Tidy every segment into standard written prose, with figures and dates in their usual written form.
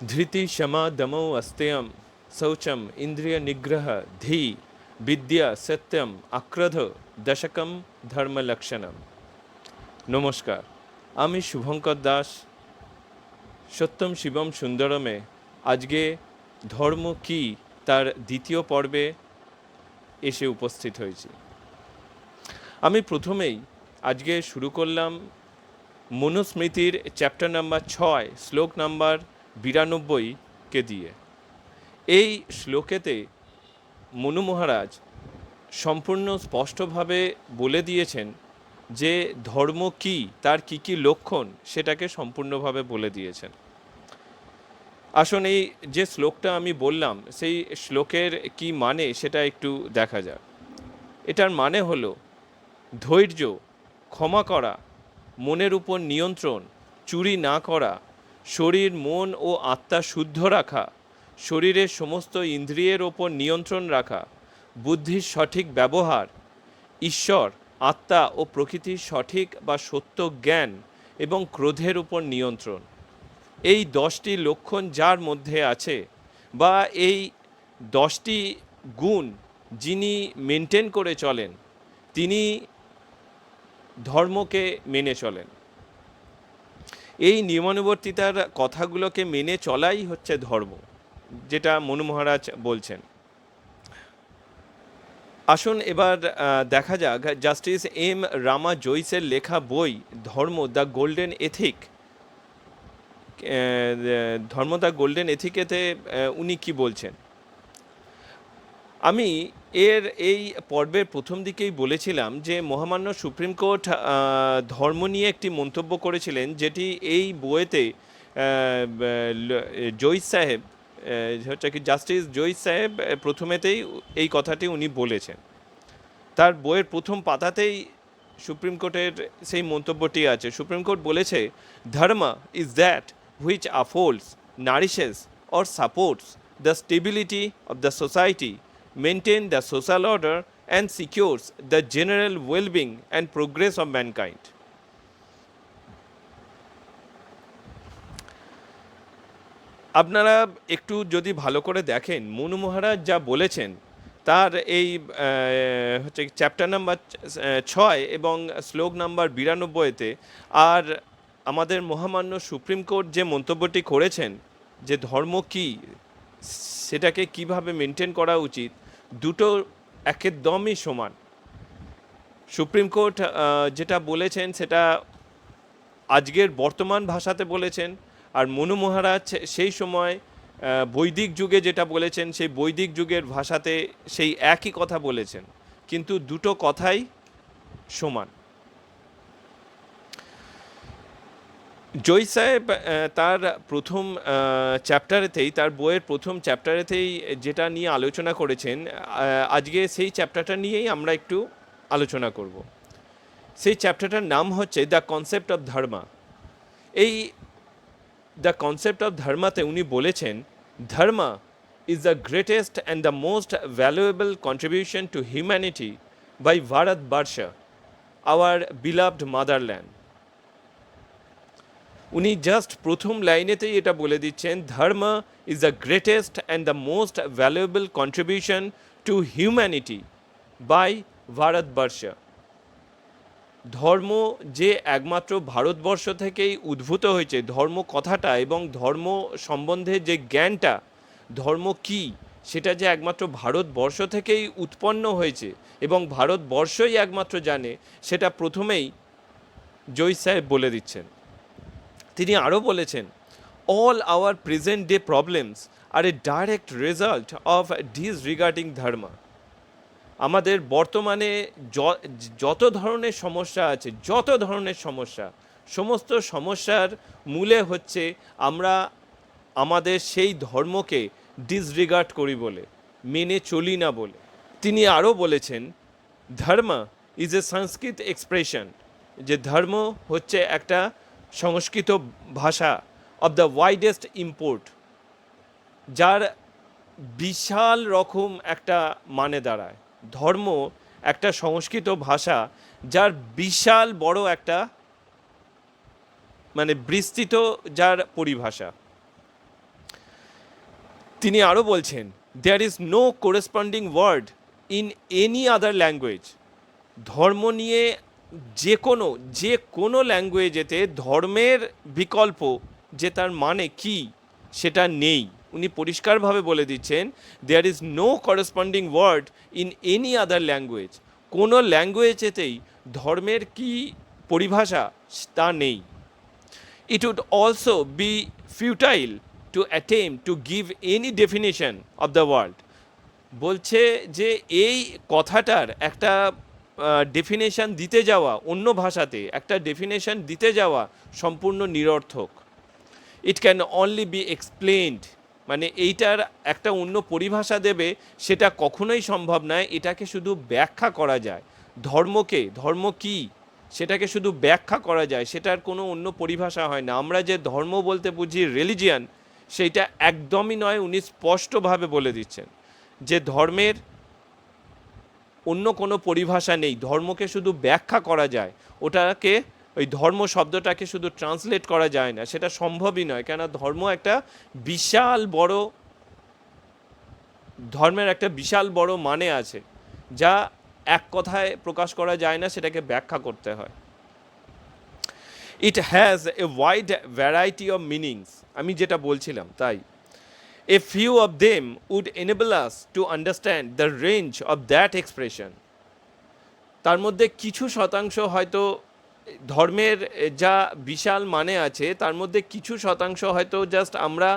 धृति क्षमा दमो अस्तेयम शौचम इंद्रिय निग्रह धी विद्या सत्यम आक्रोध दशकम धर्म लक्षणम। नमस्कार, आमी शुभंकर दास सत्यम शिवम सुंदरमे आजके धर्म की तार द्वितीय पर्वे एसे उपस्थित हয়েছি। आमी प्रथमेই आजके शुरू करलाम मनुस्मृतिर चैप्टर नम्बर 6 श्लोक नम्बर 92 के दिए। এই শ্লোকেতে মনু মহারাজ সম্পূর্ণ স্পষ্টভাবে বলে দিয়েছেন যে ধর্ম কি, তার কি কি লক্ষণ সেটাকে সম্পূর্ণভাবে বলে দিয়েছেন। আসুন এই যে শ্লোকটা আমি বললাম সেই শ্লোকের কি মানে সেটা একটু দেখা যাক। এটার মানে হলো ধৈর্য, ক্ষমা করা, মনের উপর নিয়ন্ত্রণ, চুরি না করা, শরীর মন ও আত্মা শুদ্ধ রাখা, শরীরের সমস্ত ইন্দ্রিয়ের ওপর নিয়ন্ত্রণ রাখা, বুদ্ধির সঠিক ব্যবহার, ঈশ্বর আত্মা ও প্রকৃতির সঠিক বা সত্য জ্ঞান এবং ক্রোধের উপর নিয়ন্ত্রণ। এই 10টি লক্ষণ যার মধ্যে আছে বা এই 10টি গুণ যিনি মেনটেন করে চলেন তিনি ধর্মকে মেনে চলেন। এই নিয়মানুবর্তিতার কথাগুলোকে মেনে চলাই হচ্ছে ধর্ম, যেটা মনু মহারাজ বলছেন। আসুন এবার দেখা যাক জাস্টিস এম রামা জোইসের লেখা বই ধর্ম দ্য গোল্ডেন এথিক, ধর্ম দ্য গোল্ডেন এথিকেতে উনি কি বলছেন। আমি এই পর্বের প্রথম দিকেই বলেছিলাম যে মহামান্য সুপ্রিম কোর্ট ধর্ম নিয়ে একটি মন্তব্য করেছিলেন, যেটি এই বইয়েতে জয়িস সাহেব হচ্ছে কি জাস্টিস জয়িস সাহেব প্রথমেতেই এই কথাটি উনি বলেছেন। তার বইয়ের প্রথম পাতাতেই সুপ্রিম কোর্টের সেই মন্তব্যটি আছে। সুপ্রিম কোর্ট বলেছে, dharma is that which upholds, nourishes or supports the stability of the society, maintain the social order and secures the general well-being and progress of mankind. আপনারা একটু যদি ভালো করে দেখেন মনু মহারাজ যা বলেছেন তার এই হচ্ছে চ্যাপ্টার নাম্বার 6 এবং শ্লোক নাম্বার 92-তে, আর আমাদের মহামান্য সুপ্রিম কোর্ট যে মন্তব্যটি করেছেন যে ধর্ম কি, সেটাকে কিভাবে মেনটেন করা উচিত, দুটো একদমই সমান। সুপ্রিম কোর্ট যেটা বলেছেন সেটা আজকের বর্তমান ভাষাতে বলেছেন, আর মনু মহারাজ সেই সময় বৈদিক যুগে যেটা বলেছেন সেই বৈদিক যুগের ভাষাতে সেই একই কথা বলেছেন, কিন্তু দুটো কথাই সমান। জয় সাহেব তার প্রথম চ্যাপ্টারেতেই, তার বইয়ের প্রথম চ্যাপ্টারেতেই যেটা নিয়ে আলোচনা করেছেন, আজকে সেই চ্যাপ্টারটা নিয়েই আমরা একটু আলোচনা করব। সেই চ্যাপ্টারটার নাম হচ্ছে দ্য কনসেপ্ট অফ ধর্মা। এই দ্য কনসেপ্ট অফ ধর্মাতে উনি বলেছেন, dharma is the greatest and the most valuable contribution to humanity by Bharatvarsha, our beloved motherland. উনি জাস্ট প্রথম লাইনেতেই এটা বলে দিচ্ছেন, dharma is the greatest and the most valuable contribution to humanity by Bharatvarsha. ধর্ম যে একমাত্র ভারতবর্ষ থেকেই উদ্ভূত হয়েছে, ধর্ম কথাটা এবং ধর্ম সম্বন্ধে যে জ্ঞানটা, ধর্ম কি সেটা যে একমাত্র ভারতবর্ষ থেকেই উৎপন্ন হয়েছে এবং ভারতবর্ষই একমাত্র জানে, সেটা প্রথমেই জয় সাহেব বলে দিচ্ছেন। তিনি আরও বলেছেন, all our present day problems are a direct result of disregarding dharma. আমাদের বর্তমানে যত ধরনের সমস্যা আছে, যত ধরনের সমস্যা, সমস্ত সমস্যার মূলে হচ্ছে আমরা আমাদের সেই ধর্মকে ডিসরিগার্ড করি বলে, মেনে চলি না বলে। তিনি আরও বলেছেন, ধর্ম ইজ এ সংস্কৃত এক্সপ্রেশন, যে ধর্ম হচ্ছে একটা সংস্কৃত ভাষা অফ দ্য ওয়াইডেস্ট ইম্পোর্ট, যার বিশাল রকম একটা মানে দাঁড়ায়। ধর্ম একটা সংস্কৃত ভাষা যার বিশাল বড় একটা মানে বিস্তৃত যার পরিভাষা। তিনি আরও বলছেন, there is no corresponding word in any other language. ধর্ম নিয়ে যে কোনো ল্যাঙ্গুয়েজেতে ধর্মের বিকল্প যে তার মানে কি সেটা নেই। উনি পরিষ্কারভাবে বলে দিচ্ছেন, there is no corresponding word in any other language. কোনো ল্যাঙ্গুয়েজেতেই ধর্মের কি পরিভাষা তা নেই। It would also be futile to attempt to give any definition of the world. বলছে যে এই কথাটার একটা ডেফিনেশন দিতে যাওয়া, অন্য ভাষাতে একটা ডেফিনেশন দিতে যাওয়া সম্পূর্ণ নিরর্থক। ইট ক্যান অনলি বি এক্সপ্লেনড, মানে এইটার একটা অন্য পরিভাষা দেবে সেটা কখনোই সম্ভব নয়। এটাকে শুধু ব্যাখ্যা করা যায়। ধর্ম কী সেটাকে শুধু ব্যাখ্যা করা যায়, সেটার কোনো অন্য পরিভাষা হয় না। আমরা যে ধর্ম বলতে বুঝি রিলিজিয়ান, সেইটা একদমই নয়। উনি স্পষ্টভাবে বলে দিচ্ছেন যে ধর্মের অন্য কোনো পরিভাষা নেই, ধর্মকে শুধু ব্যাখ্যা করা যায়। ওটাকে, ওই ধর্ম শব্দটাকে শুধু ট্রান্সলেট করা যায় না, সেটা সম্ভবই নয়। কেন, ধর্মের একটা বিশাল বড় মানে আছে, যা এক কথায় প্রকাশ করা যায় না, সেটাকে ব্যাখ্যা করতে হয়। It has a wide variety of meanings. আমি যেটা বলছিলাম তাই। A few of them would enable us to understand the range of that expression. তার মধ্যে কিছু শতাংশ হয়তো ধর্মের যা বিশাল মানে আছে, তার মধ্যে কিছু শতাংশ হয়তো জাস্ট আমরা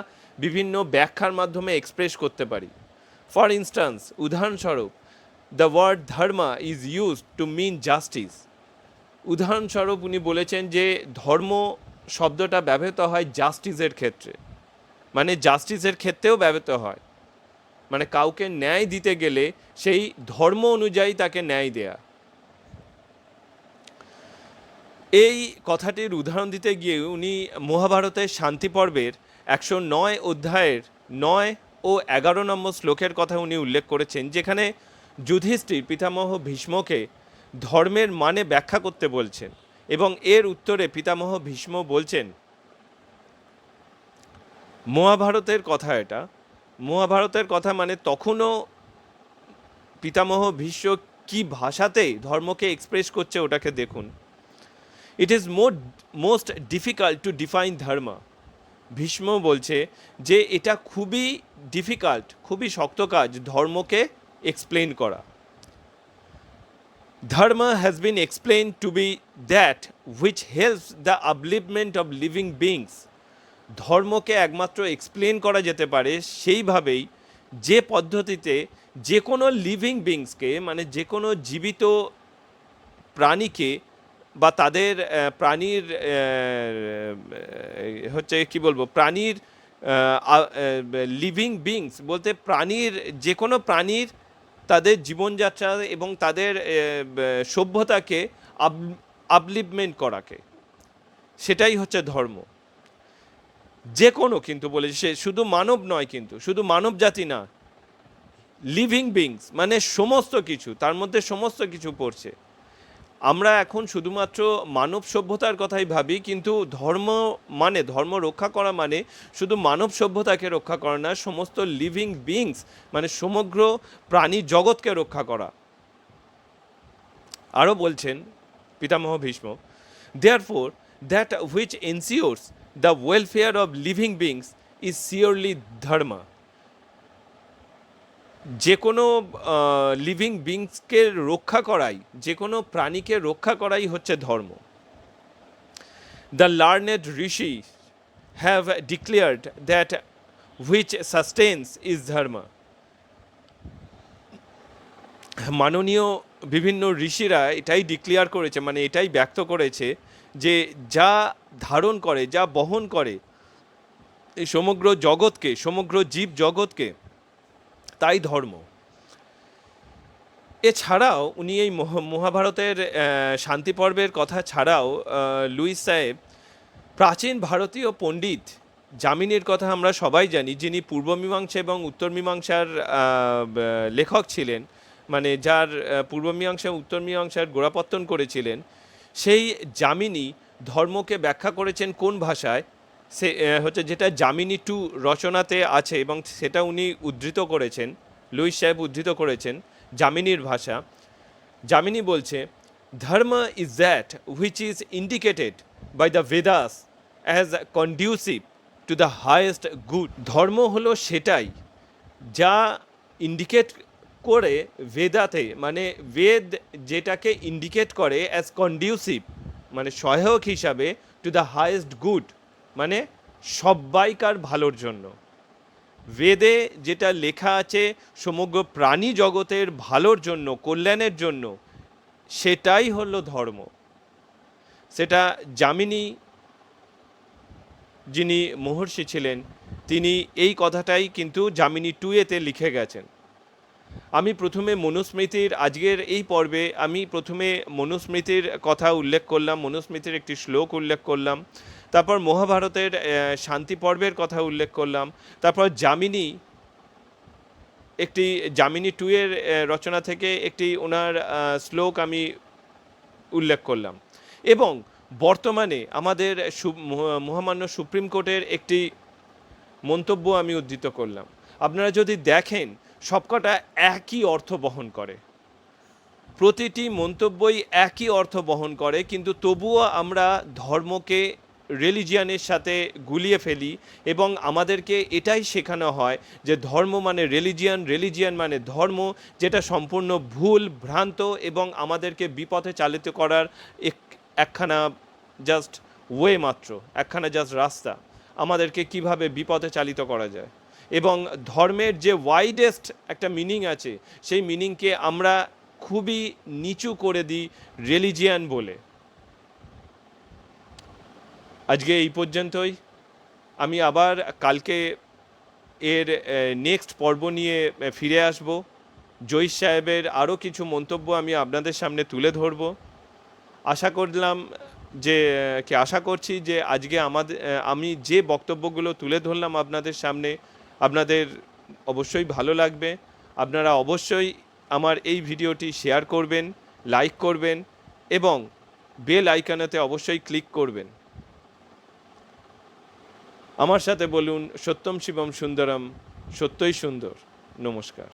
বিভিন্ন ব্যাখ্যার মাধ্যমে এক্সপ্রেস করতে পারি। ফর ইনস্ট্যান্স, উদাহরণস্বরূপ, the word dharma is used to mean justice. উদাহরণস্বরূপ উনি বলেছেন যে ধর্ম শব্দটা ব্যবহৃত হয় জাস্টিসের ক্ষেত্রে, মানে জাস্টিসের ক্ষেত্রেও ব্যবহৃত হয়, মানে কাউকে ন্যায় দিতে গেলে সেই ধর্ম অনুযায়ী তাকে ন্যায় দেয়া। এই কথাটির উদাহরণ দিতে গিয়ে উনি মহাভারতের শান্তি পর্বের 109 অধ্যায়ের 9 ও 11 নম্বর শ্লোকের কথা উনি উল্লেখ করেছেন, যেখানে যুধিষ্ঠির পিতামহ ভীষ্মকে ধর্মের মানে ব্যাখ্যা করতে বলছেন, এবং এর উত্তরে পিতামহ ভীষ্ম বলছেন, মহাভারতের কথা মানে তখনও পিতামহ ভীষ্ম কি ভাষাতে ধর্মকে এক্সপ্রেস করছে ওটাকে দেখুন। It is most difficult to define ধর্ম। ভীষ্ম বলছে যে এটা খুবই ডিফিকাল্ট, খুবই শক্ত কাজ ধর্মকে এক্সপ্লেন করা। Dharma has been explained to be that which helps the upliftment of living beings. ধর্মকে একমাত্র এক্সপ্লেন করা যেতে পারে সেইভাবেই যে পদ্ধতিতে যে কোনো লিভিং বিংসকে, মানে যে কোনো জীবিত প্রাণীকে বা তাদের প্রাণীর হচ্ছে কি বলবো, প্রাণীর লিভিং বিংস বলতে প্রাণীর, যে কোনো প্রাণীর তাদের জীবনযাত্রা এবং তাদের সভ্যতাকে আপলিফমেন্ট করাকে, সেটাই হচ্ছে ধর্ম। যে কোনো, কিন্তু বলে সে শুধু মানব নয়, কিন্তু শুধু মানব জাতি না, লিভিং বিংস মানে সমস্ত কিছু, তার মধ্যে সমস্ত কিছু পড়ছে। আমরা এখন শুধুমাত্র মানব সভ্যতার কথাই ভাবি, কিন্তু ধর্ম রক্ষা করা মানে শুধু মানব সভ্যতাকে রক্ষা করা না, সমস্ত লিভিং বিংস মানে সমগ্র প্রাণী জগৎকে রক্ষা করা। আরও বলছেন পিতামহ Bhishma, therefore that which ensures the welfare of living beings is surely dharma. যে কোনো লিভিং বিংসকে রক্ষা করাই, যে কোনো প্রাণীকে রক্ষা করাই হচ্ছে ধর্ম। The learned rishi have declared that which sustains is dharma. মাননীয় বিভিন্ন ঋষিরা এটাই ডিক্লেয়ার করেছে, মানে এটাই ব্যক্ত করেছে যে যা ধারণ করে, যা বহন করে এই সমগ্র জগৎকে, সমগ্র জীব জগৎকে, তাই ধর্ম। এছাড়াও উনি এই মহাভারতের শান্তি পর্বের কথা ছাড়াও লুইস সাহেব প্রাচীন ভারতীয় পণ্ডিত যামিনীর কথা আমরা সবাই জানি, যিনি পূর্ব মীমাংসা এবং উত্তর মীমাংসার লেখক ছিলেন, মানে যার পূর্ব মীমাংসা উত্তর মীমাংসার গোড়াপত্তন করেছিলেন। সেই যামিনী ধর্মকে ব্যাখ্যা করেছেন কোন ভাষায়? সে হচ্ছে যেটা যামিনী টু রচনাতে আছে এবং সেটা উনি উদ্ধৃত করেছেন, লুইস সাহেব উদ্ধৃত করেছেন যামিনীর ভাষা। যামিনী বলছে, dharma is that which is indicated by the Vedas as conducive to the highest good. ধর্ম হলো সেটাই যা ইন্ডিকেট করে বেদাতে, মানে বেদ যেটাকে ইন্ডিকেট করে অ্যাজ কন্ডিউসিভ, মানে সহায়ক হিসাবে, টু দ্য হায়েস্ট গুড, মানে সব্বাইকার ভালোর জন্য। বেদে যেটা লেখা আছে সমগ্র প্রাণী জগতের ভালোর জন্য, কল্যাণের জন্য, সেটাই হলো ধর্ম। সেটা যামিনী, যিনি মহর্ষি ছিলেন, তিনি এই কথাটাই কিন্তু যামিনী টুয়েতে লিখে গেছেন। আমি প্রথমে মনুস্মৃতির, আজকের এই পর্বে আমি প্রথমে মনুস্মৃতির কথা উল্লেখ করলাম, মনুস্মৃতির একটি শ্লোক উল্লেখ করলাম, তারপর মহাভারতের শান্তি পর্বের কথা উল্লেখ করলাম, তারপর যামিনী টুয়ের রচনা থেকে একটি ওনার শ্লোক আমি উল্লেখ করলাম, এবং বর্তমানে আমাদের মহামান্য সুপ্রিম কোর্টের একটি মন্তব্য আমি উদ্ধৃত করলাম। আপনারা যদি দেখেন সবকটা একই অর্থ বহন করে, প্রতিটি মন্তব্যই একই অর্থ বহন করে, কিন্তু তবুও আমরা ধর্মকে রিলিজিয়ানের সাথে গুলিয়ে ফেলি এবং আমাদেরকে এটাই শেখানো হয় যে ধর্ম মানে রিলিজিয়ান, রিলিজিয়ান মানে ধর্ম, যেটা সম্পূর্ণ ভুল, ভ্রান্ত এবং আমাদেরকে বিপথে চালিত করার একখানা জাস্ট ওয়ে মাত্র, একখানা জাস্ট রাস্তা, আমাদেরকে কিভাবে বিপথে চালিত করা যায়। এবং ধর্মের যে ওয়াইডেস্ট একটা মিনিং আছে, সেই মিনিংকে আমরা খুবই নিচু করে দিই রিলিজিয়ান বলে। আজকে এই পর্যন্তই। আমি আবার কালকে এর নেক্সট পর্ব নিয়ে ফিরে আসব। জয়ীশ সাহেবের আরও কিছু মন্তব্য আমি আপনাদের সামনে তুলে ধরব। আশা করছি যে আজকে আমি যে বক্তব্যগুলো তুলে ধরলাম আপনাদের সামনে, আপনাদের অবশ্যই ভালো লাগবে। আপনারা অবশ্যই আমার এই ভিডিওটি শেয়ার করবেন, লাইক করবেন এবং বেল আইকনেতে অবশ্যই ক্লিক করবেন। আমার সাথে বলুন, সত্যম শিবম সুন্দরম, সত্যই সুন্দর। নমস্কার।